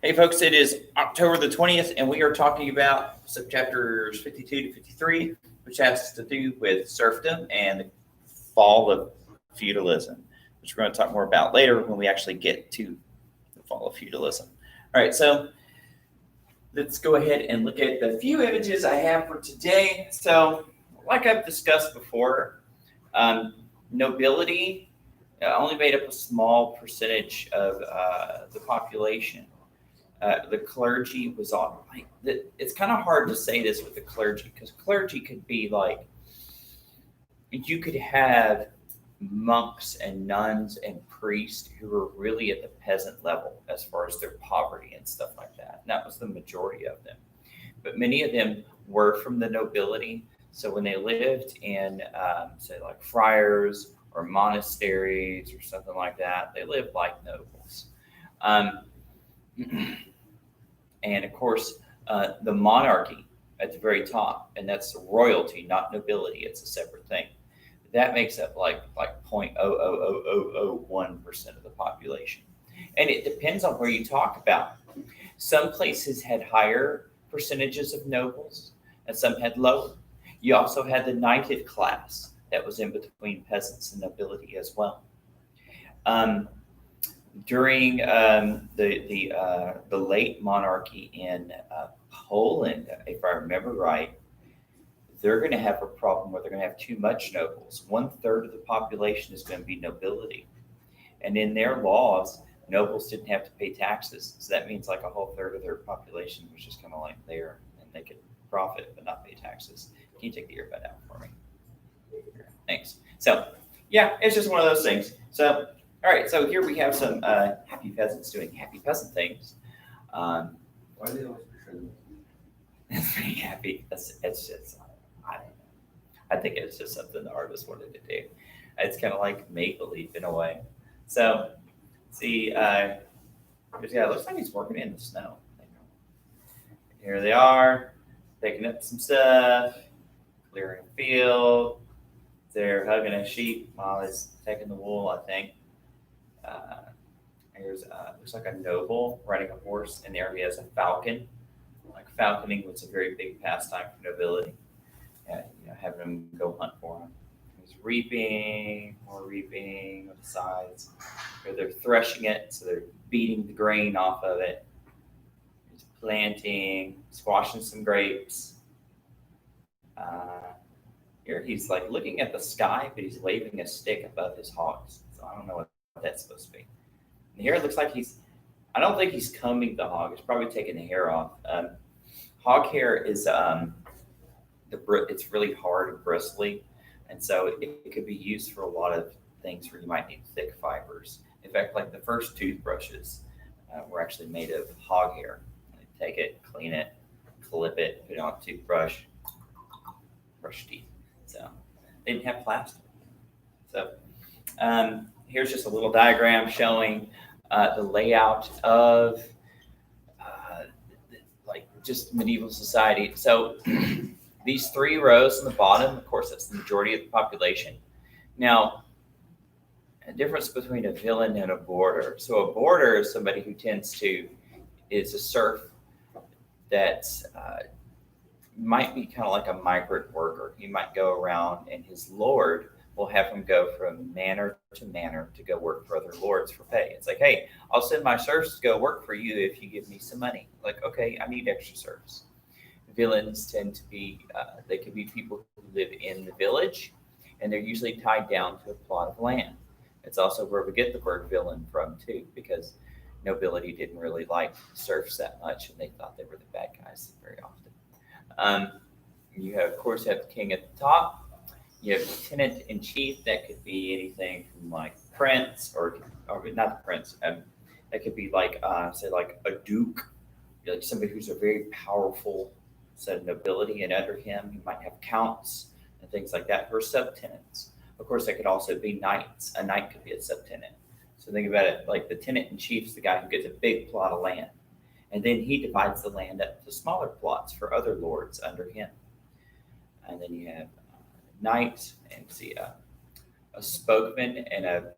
Hey, folks, it is October the 20th, and we are talking about subchapters 52 to 53, which has to do with serfdom and the fall of feudalism, which we're going to talk more about later when we actually get to the fall of feudalism. All right, so let's go ahead and look at the few images I have for today. So, like I've discussed before, nobility only made up a small percentage of the population. The clergy was all like, it's kind of hard to say this with the clergy because clergy could be like, you could have monks and nuns and priests who were really at the peasant level as far as their poverty and stuff like that. And that was the majority of them. But many of them were from the nobility. So when they lived in, say, like friars or monasteries or something like that, they lived like nobles. And of course, the monarchy at the very top, and that's royalty, not nobility. It's a separate thing. That makes up like 0.00001% of the population, and it depends on where you talk about. Some places had higher percentages of nobles, and some had lower. You also had the knighted class that was in between peasants and nobility as well. Um, During the late monarchy in Poland, if I remember right, they're going to have a problem where they're going to have too much nobles. One third of the population is going to be nobility, and in their laws, nobles didn't have to pay taxes. So that means like a whole third of their population was just kind of like there, and they could profit but not pay taxes. Can you take the earbud out for me? Thanks. So yeah, it's just one of those things. So. All right, so here we have some happy peasants doing happy peasant things. Why do they always portray them? It's pretty happy. It's just, I don't know. I think it's just something the artist wanted to do. It's kind of like make believe in a way. So, see, yeah, it looks like he's working in the snow. Here they are, picking up some stuff, clearing a field. They're hugging a sheep while he's taking the wool, I think. Here's looks like a noble riding a horse, and there he has a falcon. Like falconing was a very big pastime for nobility. Having them go hunt for him. He's reaping, more reaping on the sides. Or they're threshing it, so they're beating the grain off of it. He's planting, squashing some grapes. Here he's like looking at the sky, but he's waving a stick above his hogs. So I don't know what that's supposed to be. And here it looks like I don't think he's combing the hog. He's probably taking the hair off. Hog hair is, it's really hard and bristly. And so it could be used for a lot of things where you might need thick fibers. In fact, like the first toothbrushes were actually made of hog hair. You take it, clean it, clip it, put it on a toothbrush, brush teeth. So they didn't have plastic. So, here's just a little diagram showing the layout of like just medieval society. So these three rows on the bottom, of course, that's the majority of the population. Now, a difference between a villain and a boarder. So a boarder is somebody who is a serf that might be kind of like a migrant worker. He might go around and his lord will have him go from manor to go work for other lords for pay. It's like, hey, I'll send my serfs to go work for you if you give me some money. Like, okay, I need extra serfs. Villains tend to be, they could be people who live in the village, and they're usually tied down to a plot of land. It's also where we get the word villain from, too, because nobility didn't really like serfs that much, and they thought they were the bad guys very often. You have, of course, have the king at the top. You have lieutenant in chief. That could be anything from like prince or not the prince. That could be like say like a duke, like somebody who's a very powerful set of nobility, and under him you might have counts and things like that who are subtenants. Of course, that could also be knights. A knight could be a subtenant. So think about it like the tenant in chief is the guy who gets a big plot of land, and then he divides the land up to smaller plots for other lords under him. And then you have knight and see a spokesman and a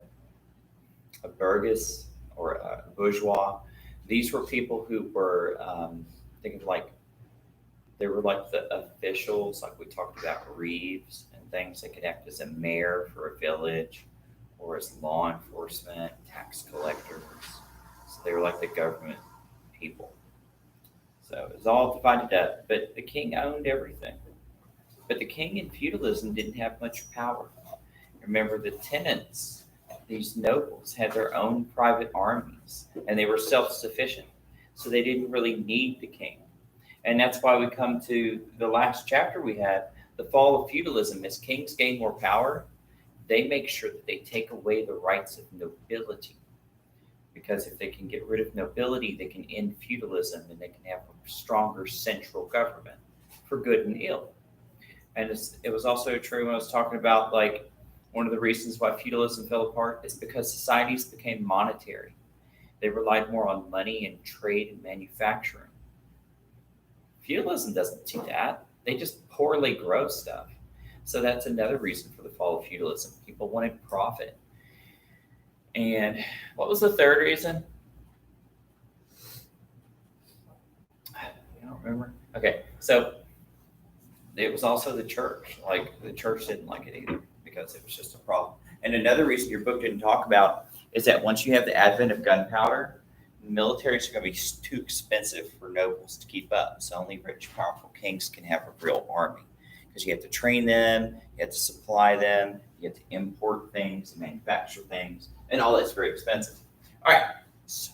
burgess or a bourgeois. These were people who were, think of like, they were like the officials, like we talked about reeves and things. They could act as a mayor for a village or as law enforcement, tax collectors. So they were like the government people. So it was all divided up, but the king owned everything. But the king in feudalism didn't have much power. Remember, the tenants, these nobles, had their own private armies and they were self sufficient. So they didn't really need the king. And that's why we come to the last chapter we had, the fall of feudalism. As kings gain more power, they make sure that they take away the rights of nobility. Because if they can get rid of nobility, they can end feudalism and they can have a stronger central government for good and ill. And it was also true when I was talking about like one of the reasons why feudalism fell apart is because societies became monetary. They relied more on money and trade and manufacturing. Feudalism doesn't do that. They just poorly grow stuff. So that's another reason for the fall of feudalism. People wanted profit. And what was the third reason? I don't remember. Okay, so it was also the church. Like the church didn't like it either because it was just a problem. And another reason your book didn't talk about is that once you have the advent of gunpowder, militaries are going to be too expensive for nobles to keep up. So only rich, powerful kings can have a real army because you have to train them, you have to supply them, you have to import things, manufacture things, and all that's very expensive. All right, so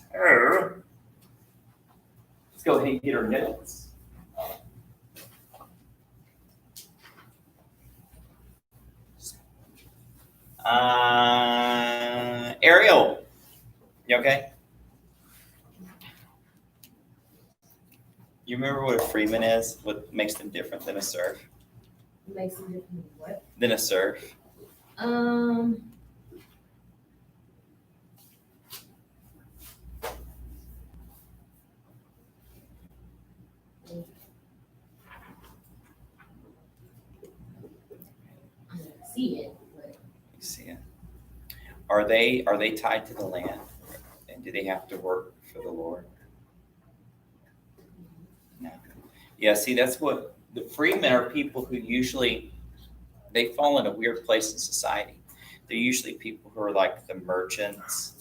let's go ahead and get our notes. Ariel, you okay? You remember what a freeman is? What makes them different than a serf? Makes them different than what? Than a serf? I don't see it, but You see it. Are they tied to the land? And do they have to work for the Lord? No. Yeah, see, that's what the freemen are, people who usually they fall in a weird place in society. They're usually people who are like the merchants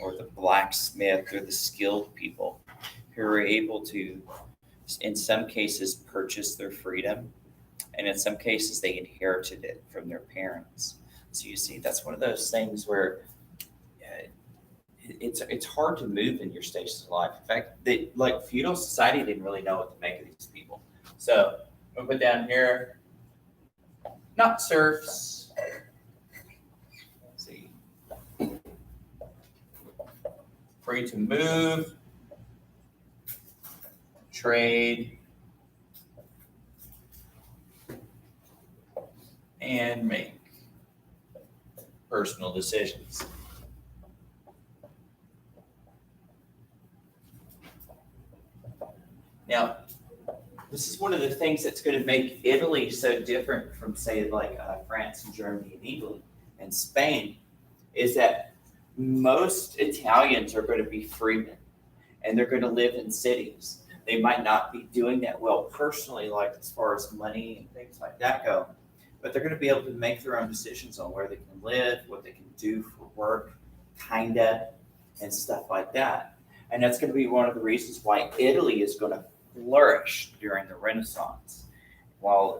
or the blacksmith or the skilled people who are able to, in some cases, purchase their freedom. And in some cases, they inherited it from their parents. So you see, that's one of those things where it's hard to move in your stages of life. In fact, like feudal society didn't really know what to make of these people. So I'm gonna put down here, not serfs. Let's see, free to move, trade, and make personal decisions. Now, this is one of the things that's going to make Italy so different from, say, like France and Germany and England and Spain, is that most Italians are going to be freemen and they're going to live in cities. They might not be doing that well personally, like as far as money and things like that go, but they're going to be able to make their own decisions on where they can live, what they can do for work, kinda, and stuff like that. And that's going to be one of the reasons why Italy is going to flourish during the Renaissance, while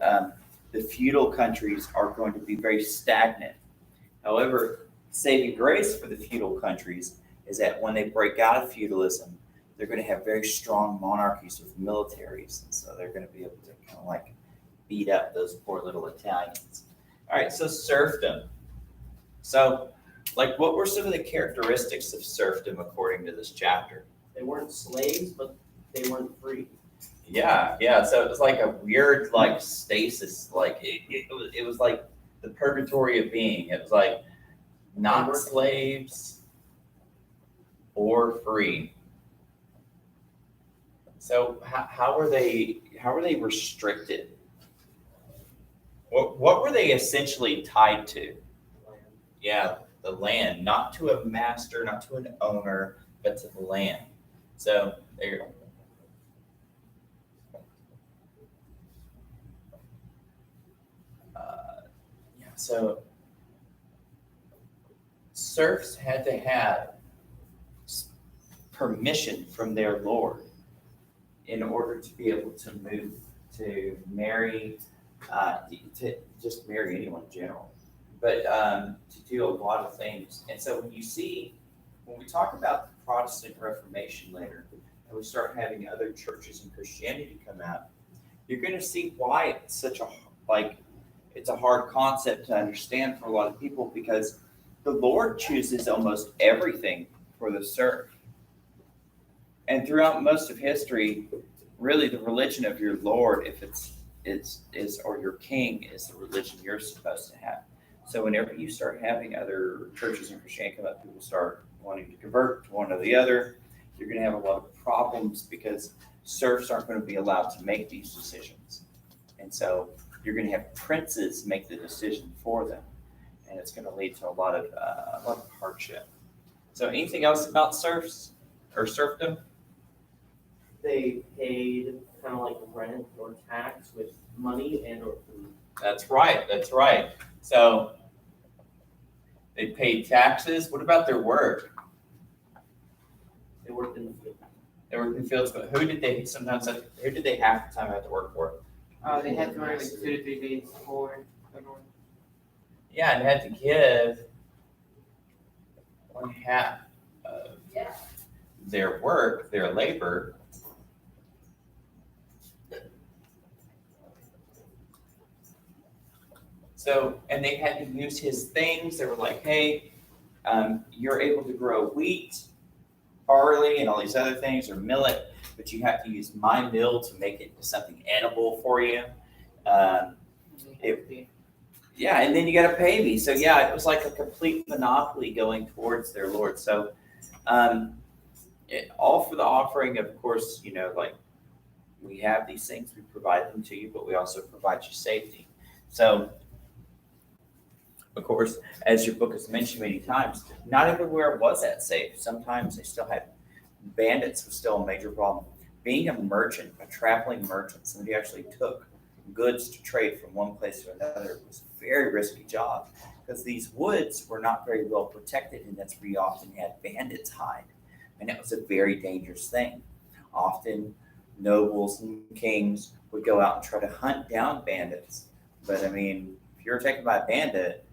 the feudal countries are going to be very stagnant. However, saving grace for the feudal countries is that when they break out of feudalism, they're going to have very strong monarchies with militaries, and so they're going to be able to kind of like beat up those poor little Italians. All right, so serfdom. So, like, what were some of the characteristics of serfdom according to this chapter? They weren't slaves, but they weren't free. Yeah. So it was like a weird, like, stasis. Like it was like the purgatory of being. It was like not slaves or free. So how were they restricted? What were they essentially tied to? Yeah, the land, not to a master, not to an owner, but to the land. So there you go. Yeah, so serfs had to have permission from their lord in order to be able to move, to marry, to just marry anyone in general, but to do a lot of things. And so when we talk about the Protestant Reformation later, and we start having other churches and Christianity come out, you're going to see why it's such it's a hard concept to understand for a lot of people, because the Lord chooses almost everything for the serf. And throughout most of history, really the religion of your Lord, if or your king, is the religion you're supposed to have. So whenever you start having other churches and Christianity come up, people start wanting to convert to one or the other, you're going to have a lot of problems because serfs aren't going to be allowed to make these decisions. And so you're going to have princes make the decision for them. And it's going to lead to a lot of hardship. So anything else about serfs or serfdom? They paid kind of like rent or tax with money and or food. That's right. So they paid taxes. What about their work? They worked in the field. They worked in fields, but who did they half the time have to work for? They had to work like 2 to 3 days before everyone. Yeah, and had to give 1/2 of Yeah. their work, their labor. So, and they had to use his things. They were like, hey, you're able to grow wheat, barley, and all these other things, or millet, but you have to use my mill to make it into something edible for you. Yeah, and then you got to pay me. So yeah, it was like a complete monopoly going towards their Lord. So all for the offering, of course, like we have these things, we provide them to you, but we also provide you safety. So, of course, as your book has mentioned many times, not everywhere was that safe. Sometimes they still had bandits was still a major problem. Being a merchant, a traveling merchant, somebody who actually took goods to trade from one place to another, was a very risky job because these woods were not very well protected, and that's where you often had bandits hide. And that was a very dangerous thing. Often nobles and kings would go out and try to hunt down bandits. But I mean, if you were taken by a bandit,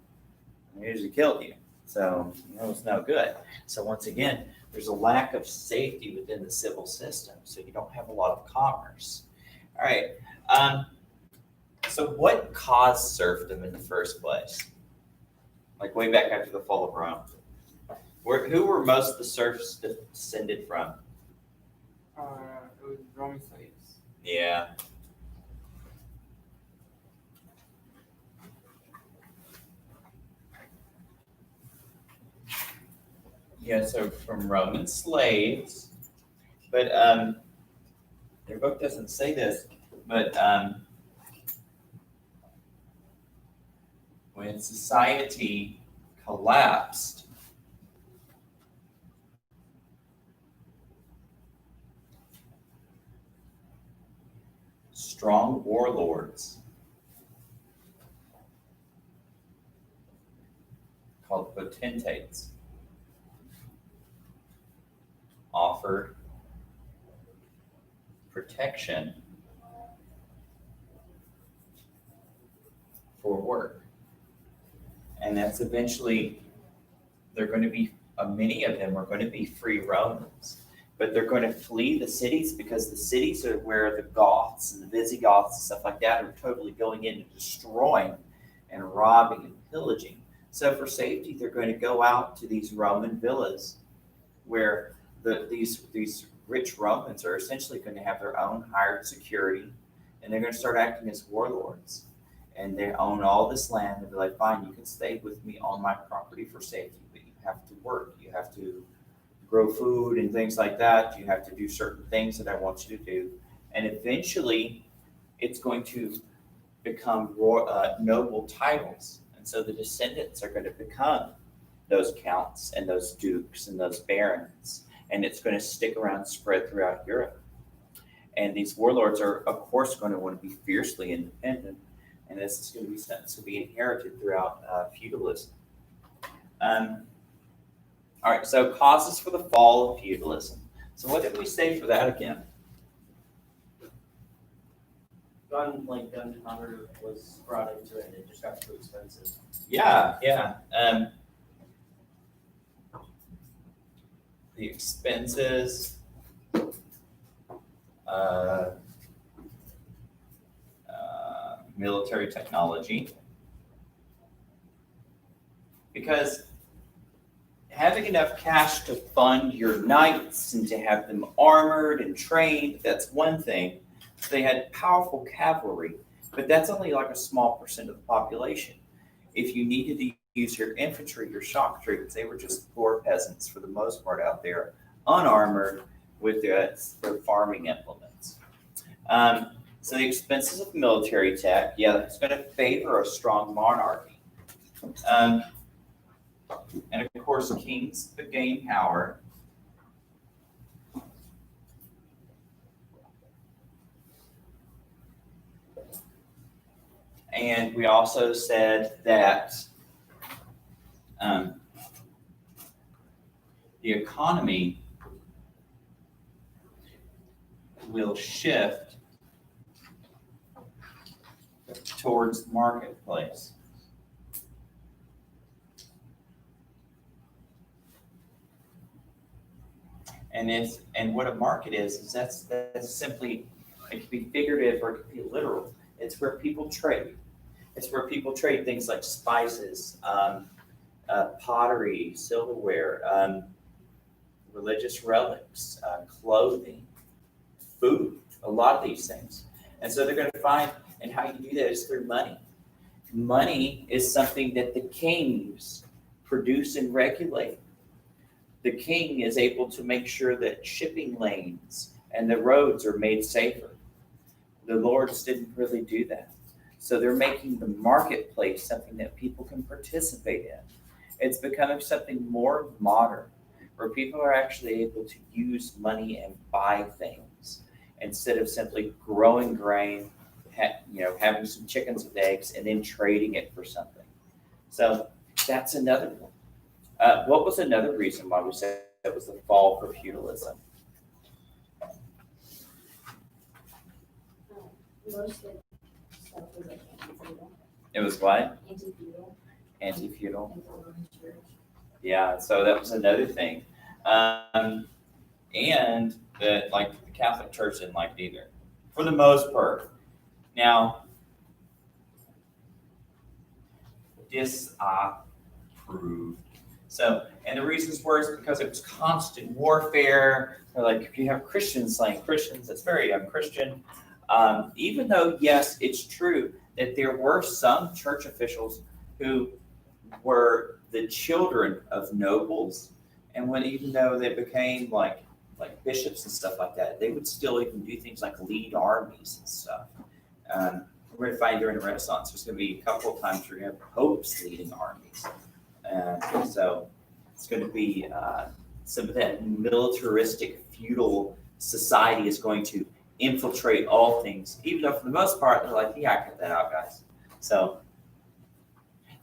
they usually killed you. So it was no good. So once again, there's a lack of safety within the civil system. So you don't have a lot of commerce. All right. So what caused serfdom in the first place? Like way back after the fall of Rome. Who were most of the serfs descended from? It was Roman slaves. Yeah. Yeah, so from Roman slaves, but their book doesn't say this, but when society collapsed, strong warlords called potentates offered protection for work. And that's eventually, they're going to be, many of them are going to be free Romans, but they're going to flee the cities because the cities are where the Goths and the Visigoths and stuff like that are totally going in and destroying and robbing and pillaging. So for safety, they're going to go out to these Roman villas where these rich Romans are essentially going to have their own hired security, and they're going to start acting as warlords. And they own all this land. They'll be like, fine, you can stay with me on my property for safety, but you have to work. You have to grow food and things like that. You have to do certain things that I want you to do. And eventually, it's going to become noble titles. And so the descendants are going to become those counts and those dukes and those barons. and it's going to stick around and spread throughout Europe. And these warlords are, of course, going to want to be fiercely independent, and this is going to be something that's going to be inherited throughout feudalism. All right, so causes for the fall of feudalism. So what did we say for that again? Gunpowder was brought into it and it just got too expensive. Yeah. The expenses, military technology, because having enough cash to fund your knights and to have them armored and trained, that's one thing. They had powerful cavalry, but that's only like a small percent of the population. If you needed to use your infantry, your shock troops, they were just poor peasants for the most part out there, unarmored with their farming implements. So the expenses of military tech, that's going to favor a strong monarchy. And of course, kings could gain power. And we also said that the economy will shift towards the marketplace. And what a market is that's simply, it can be figurative or it can be literal. It's where people trade. It's where people trade things like spices, pottery, silverware, religious relics, clothing, food, a lot of these things. And so they're going to find, and how you do that is through money. Money is something that the kings produce and regulate. The king is able to make sure that shipping lanes and the roads are made safer. The lords didn't really do that. So they're making the marketplace something that people can participate in. It's becoming something more modern, where people are actually able to use money and buy things instead of simply growing grain, having some chickens with eggs, and then trading it for something. So that's another one. What was another reason why we said it was the fall for feudalism? Most of the stuff was like anti-feudal. It was what? Anti-feudal. Anti-feudal. And the Roman Church. Yeah, so that was another thing. And that, like, the Catholic Church didn't like it either, for the most part. Now, disapproved. So, and the reasons were is because it was constant warfare. Like, if you have Christians slaying Christians, it's very unchristian. Even though, yes, it's true that there were some church officials who were the children of nobles, and even though they became like bishops and stuff like that, they would still even do things like lead armies and stuff. We're going to find during the Renaissance, there's going to be a couple of times where you have popes leading armies. So it's going to be some of that militaristic feudal society is going to infiltrate all things, even though for the most part, they're like, yeah, I cut that out, guys. So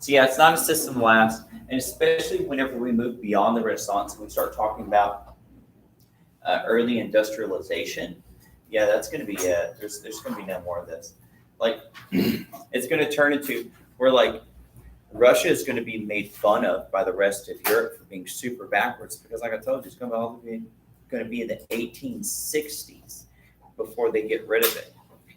yeah, it's not a system last, and especially whenever we move beyond the Renaissance and we start talking about early industrialization, yeah, that's going to be it. There's going to be no more of this. Like, it's going to turn into where, like, Russia is going to be made fun of by the rest of Europe for being super backwards, because, like I told you, it's going to be in the 1860s before they get rid of it.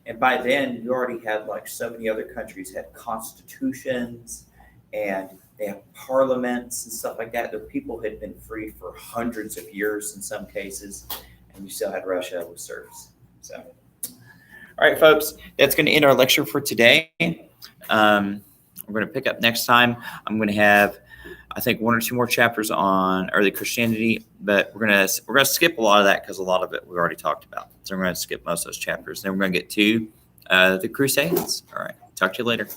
And by then, you already had, like, so many other countries had constitutions and they have parliaments and stuff like that. The people had been free for hundreds of years in some cases, and you still had Russia with serfs. So, all right, folks, that's going to end our lecture for today. We're going to pick up next time. I'm going to have, I think, one or two more chapters on early Christianity, but we're going to skip a lot of that because a lot of it we've already talked about. So we're going to skip most of those chapters. Then we're going to get to the Crusades. All right, talk to you later.